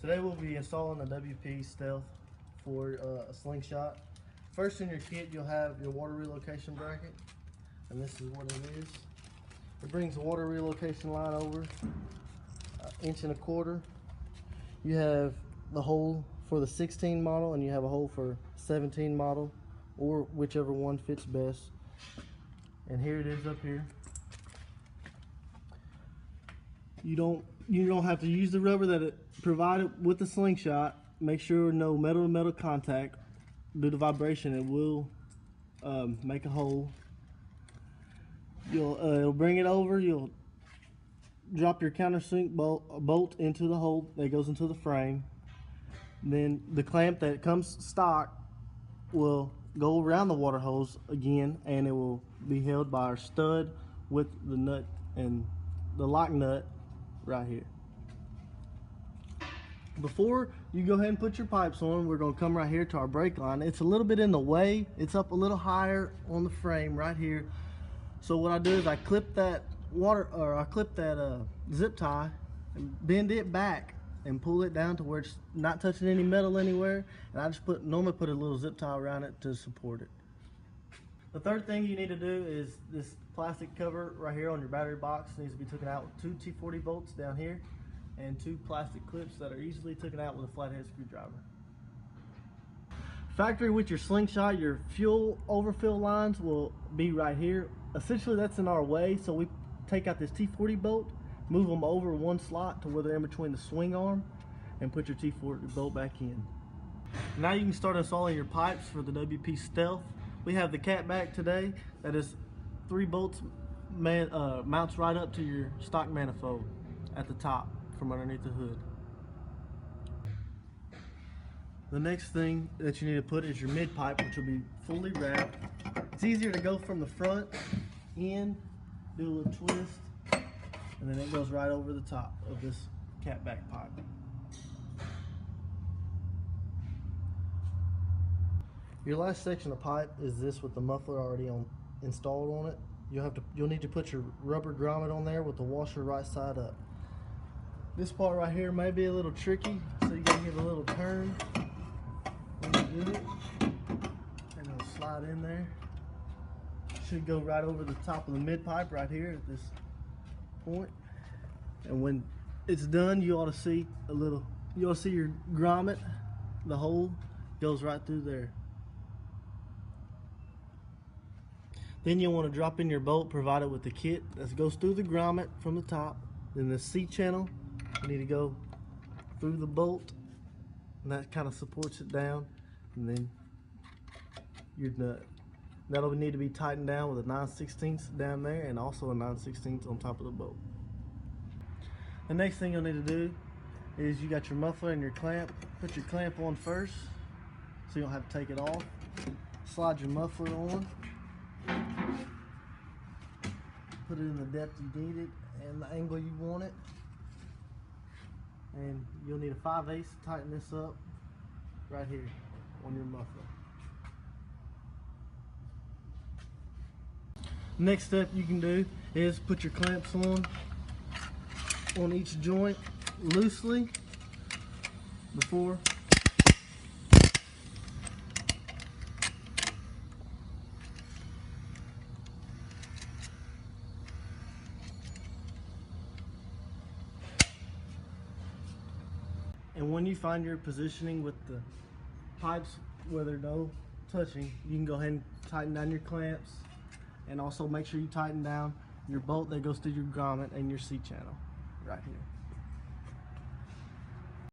Today we'll be installing the WP Stealth for a slingshot. First in your kit you'll have your water relocation bracket, and this is what it is. It brings the water relocation line over 1.25 inches. You have the hole for the 16 model and you have a hole for 17 model, or whichever one fits best. And here it is up here. You don't have to use the rubber that it provided with the slingshot. Make sure no metal to metal contact. Due to vibration, it will make a hole. It'll bring it over. You'll drop your countersink bolt into the hole that goes into the frame. Then the clamp that comes stock will go around the water hose again, and it will be held by our stud with the nut and the lock nut right here. Before you go ahead and put your pipes on, we're going to come right here to our brake line. It's a little bit in the way. It's up a little higher on the frame right here. So what I do is I clip that zip tie and bend it back and pull it down to where it's not touching any metal anywhere. And I just normally put a little zip tie around it to support it. The third thing you need to do is this plastic cover right here on your battery box needs to be taken out with 2 T40 bolts down here and 2 plastic clips that are easily taken out with a flathead screwdriver. Factory with your slingshot, your fuel overfill lines will be right here. Essentially that's in our way, so we take out this T40 bolt, move them over one slot to where they're in between the swing arm, and put your T40 bolt back in. Now you can start installing your pipes for the WP Stealth. We have the cat back today that is 3 bolts mounts right up to your stock manifold at the top from underneath the hood. The next thing that you need to put is your mid pipe, which will be fully wrapped. It's easier to go from the front in, do a little twist, and then it goes right over the top of this cat back pipe. Your last section of pipe is this with the muffler already installed on it. You'll need to put your rubber grommet on there with the washer right side up. This part right here may be a little tricky, so you gotta give it a little turn when you do it, and it'll slide in there. Should go right over the top of the mid pipe right here at this point. And when it's done, you ought to see your grommet. The hole goes right through there. Then you'll want to drop in your bolt provided with the kit that goes through the grommet from the top. Then the C channel, you need to go through the bolt, and that kind of supports it down. And then your nut. That'll need to be tightened down with a 9/16 down there, and also a 9/16 on top of the bolt. The next thing you'll need to do is you got your muffler and your clamp. Put your clamp on first so you don't have to take it off. Slide your muffler on. Put it in the depth you need it and the angle you want it. And you'll need a 5/8 to tighten this up right here on your muffler. Next step you can do is put your clamps on each joint loosely before and when you find your positioning with the pipes where there's no touching, you can go ahead and tighten down your clamps, and also make sure you tighten down your bolt that goes through your grommet and your C channel right here.